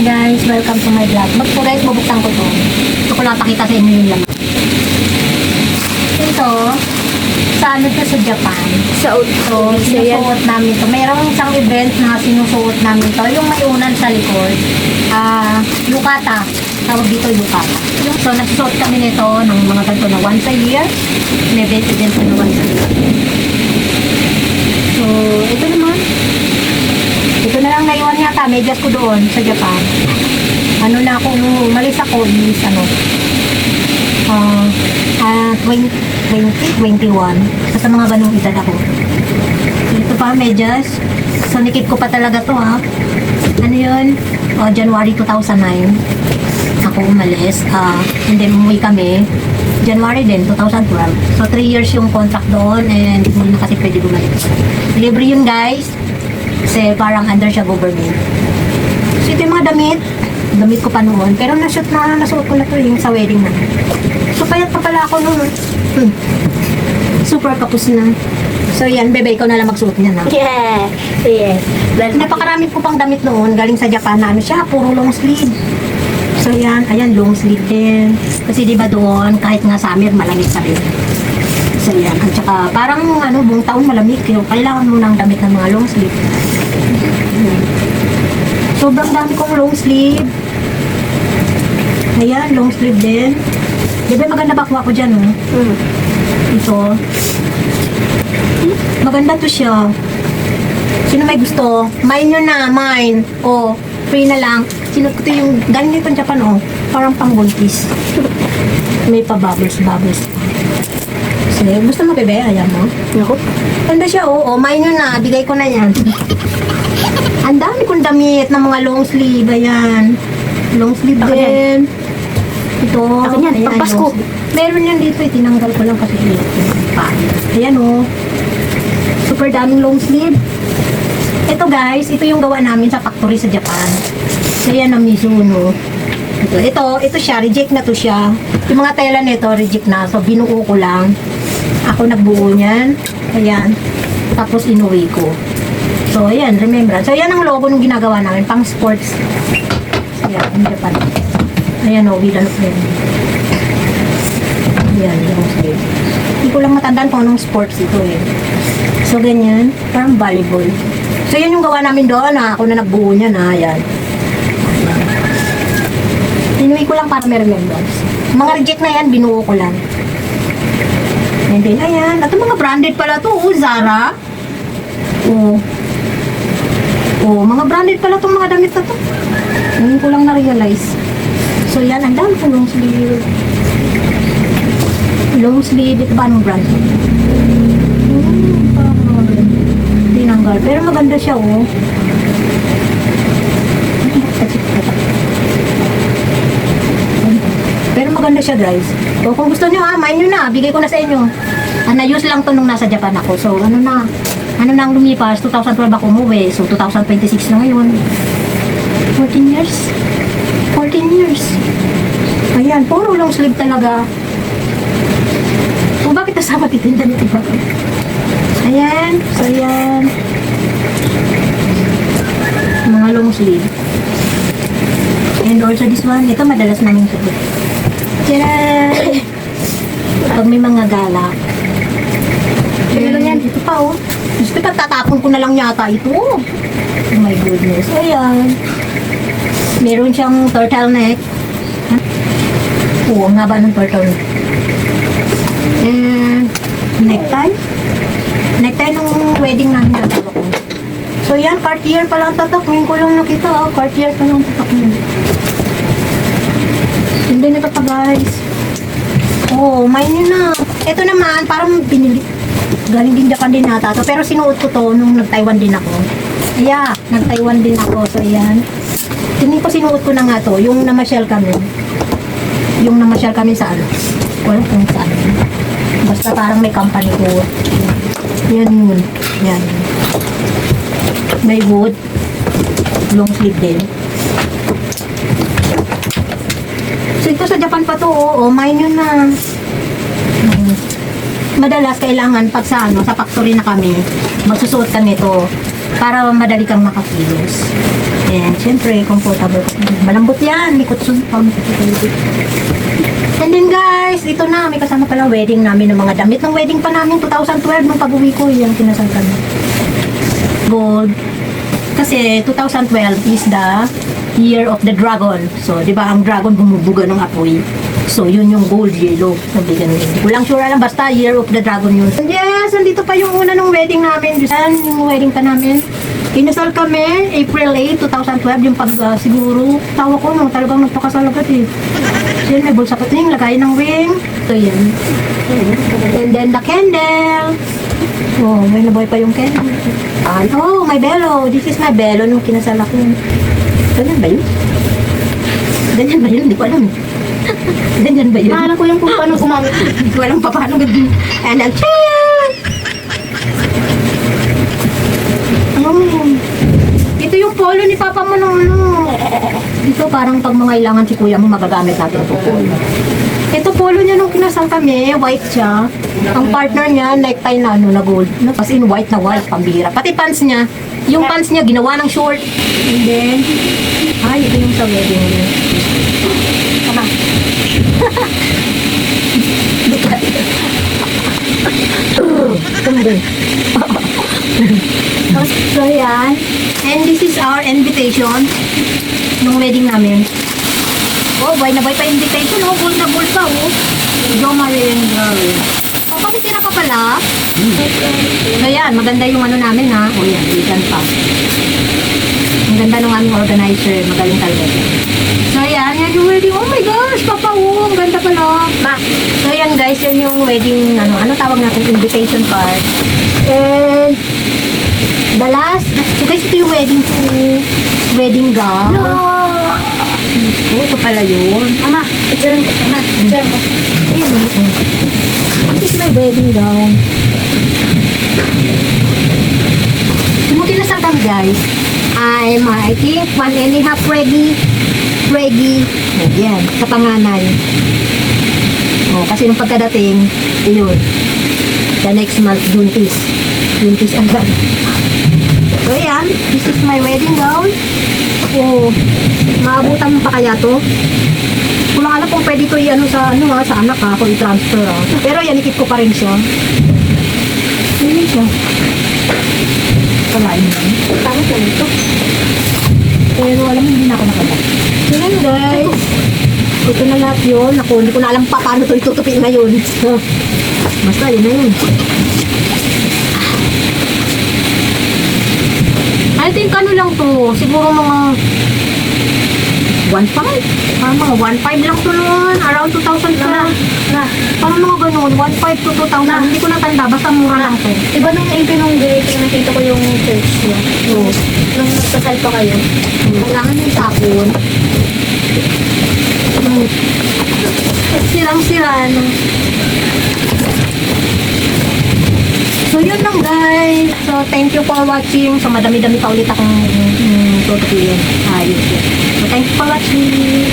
guys, welcome to my vlog. So guys, bubuksan ko to. Gusto ko lang pakita sa inyo yung laman. Ito, sa ano to sa Japan. So, sinusuot namin to. Mayroong isang event na sinusuot namin to. Yung may unan sa likod. Yukata. Tawag dito yukata. So, nagsusuot kami nito ng mga ganito na once a year. May event na once a year. So, ito naman. Ito na lang naiwan yata, medyas ko doon sa Japan. Ano na ako, umalis ako is 2021. Sa mga ganung edad ako. Ito pa, medyas. So, nikip ko pa talaga to ha. Ano yun? January 2009. Ako umalis. And then umuwi kami. January din, 2012. So, 3 years yung contract doon and hindi na kasi pwede bumalik. Libre yun guys. Kasi parang under siya government. So, ito yung mga damit. Damit ko pa noon. Pero nasuot ko na to yung sa wedding na. So, payat pa pala ako noon. Super kapos na. So, yan. Bebe, ikaw na lang magsuot niya na. Yeah. Yes. Napakarami ko pang damit noon. Galing sa Japan na ano siya. Puro long sleeve. So, yan. Ayan, long sleeve din. Kasi diba doon, kahit nga summer, malamig pa rin. So, yan. At saka, parang buong taon malamig. Kailangan mo ng damit ng mga long sleeve. Sobrang dami kong long sleeve. Ayan, long sleeve din. Diba maganda bakwa ko dyan, oh? Ito. Maganda to siya. Sino may gusto? Mine yun na, mine. Oh, free na lang. Sinot ko to yung, galing nito Japan, oh. Parang pang-buntis. May pa-bubbles. So, gusto mo, bebe? Ayan mo. Ako? Ganda siya, oh. Mine yun na. Bigay ko na yan. Ang dami kong damit ng mga long sleeve. Ayan. Long sleeve Ako din. Ito. Ako yan, Ayan, pagpasko. long sleeve. Meron yan dito. Tinanggal ko lang kasi ito. Ayan, oh. Super daming long sleeve. Ito guys, ito yung gawa namin sa factory sa Japan. Ayan ang Mizuno. Ito siya, reject na to siya. Yung mga tela nito, reject na. So, binuo ko lang. Ako nagbuo niyan. Ayan. Tapos, inuwi ko. So, ayan, remember. So, ayan ang logo nung ginagawa namin, pang sports. Ayan, in Japan. Ayan, oh, Wheel of them. Ayan, yung sleeve. Hindi ko lang matandaan kung anong sports ito eh. So, ganyan. Parang volleyball. So, yan yung gawa namin doon. Ako na nagbuo niya na. Ayan. Inuwi ko lang para may remembrance. Mga reject na yan, binuo ko lang. And then, ayan. Ito mga branded pala to. Oh, Zara. Oh. Oh, mga branded pala itong mga damit na to. Ngayon ko lang na-realize. So, yan. Ang dami ko long sleeve. Long sleeve. Ito ba anong brand? Tinanggal. Pero maganda siya, oh. Pero maganda siya, guys. So, kung gusto nyo, mine nyo na. Bigay ko na sa inyo. Na-use lang to nung nasa Japan ako. So, ano na ang lumipas? 2012 ako umuwi. So, 2026 na ngayon. 14 years. 14 years. Ayan, puro long sleeve talaga. So, bakit nasama titinda nito ba? Ayan. So, ayan. Mga long sleeve. And also this one. Ito, madalas namin suot. Tcharan! Pag may mga gala. Pero yan, ito pa, oh. Gusto ko, tatapon ko na lang yata ito. Oh my goodness. Ayan. Meron siyang turtleneck. Oo, ang haba ng turtleneck. And necktie. Necktie nung wedding namin nagagawa ko. So yan, Cartier pala ang tatak. Ngayon ko lang nakita, oh. Cartier pala ang tatak niya. Hindi na ito pa, guys. Oh, mine yun na. Ito naman, parang binili. Galing din Japan din nata to. Pero sinuot ko to nung nag-Taiwan din ako. Yeah, nag-Taiwan din ako. So, ayan. Tingin ko sinuot ko na nga to. Yung namasyal kami. Yung namasyal kami sa ano. Wala kung saan. Basta parang may company ko. Yan yun. Yan. May wood. Long sleeve din. So, ito sa Japan pa to. Oh, mine yun na. Madalas kailangan pag sa factory na kami, magsusuot kami ito. para madali kang makakilos. And syempre, comfortable. Malambot yan, likot sun. And then guys, ito na, may kasama pala wedding namin ng mga damit ng wedding pa namin 2012 nung pag-uwi ko, yung kinasal kami. Gold. Kasi 2012 is the year of the dragon. So, di ba ang dragon bumubuga ng apoy? So, yun yung gold yellow. Sabi ganun. Hindi ko lang sure alam, basta year of the dragon yun. And yes, nandito pa yung una ng wedding namin. Yan, yung wedding pa namin. Inasal kami, April 8, 2012, yung pag siguro, tawa ko no, talagang nagpakasal agad eh. So yun, may bulsa pa ito yung lagay ng ring. So yan. And then the candle. Oh, may nabuhay pa yung candle. Oh, my bello. This is my bello nung kinasal ako. Ganyan ba yun? Ganyan ba yun? Hindi ko alam eh. Ganyan ba yun? Mahala ko yung kung paano gumamit. Hindi ko alam pa paano ganyan. And then, ito yung polo ni Papa mo nung ano. Dito parang pag mangailangan si kuya mo magagamit natin ito polo. Ito polo niya nung kinasal kami, white siya. Ang partner niya, necktie na ano, na gold. As in white na white, pambira. Pati pants niya, yung pants niya ginawa ng short. And then, ay, ito yung sa wedding niya. Tama. Tumbe. So, yan. And this is our invitation nung wedding namin. Oh, buhay na buhay pa invitation. Oh, gold na gold pa, oh. Jo Marie and Gary. Oh, pakitira pa pala. So, yan. Maganda yung ano namin, ha. Oh, yan. Vegan pa. Ang ganda ng aming organizer. Magaling talaga. So, yan. Yan yung wedding. Oh my gosh, Papa, oh. Ang ganda pala. So, yan, guys. Yan yung wedding, ano tawag natin? Invitation card. And, the last, so guys, ito yung wedding gown. Ito pala yun. Ama, itsura ko. Ama, itsura ko. This is my wedding gown. Kung kinasal kami, guys, I'm, I think, 1.5 Reggie, yan, sa panganay. Oh, kasi nung pagkadating, yun, the next month, Juntis agad. So, yan. This is my wedding gown. Oh, maabutan mo pa kaya to? Kung alam kung pwede ko i-ano sa anak ha, kung i-transfer ha. Pero yan, ikip ko pa rin siya. Ano siya? Palain mo. Tama siya nito. Pero alam mo, hindi na ako nakala. So, yan guys. Ito na lahat yun. Ako, hindi ko na alam pa paano ito itutupi ngayon. Basta, yun na yun. I think ano lang to, siguro mga 1.5. Mga 1.5 lang to noon, around 2,000 na. Parang mga ganun, 1.5 to 2,000. Hindi ko natanda, basta mura lang to. Diba nung ipinunggay, nakita ko yung church niya. So, Nung nagkasal pa kayo. kailangan yung tapon. Sirang-sira, ano. So, yun lang guys. So, thank you for watching. So, madami-dami pa ulit akong tututuyin. Ayos yun. So, thank you for watching.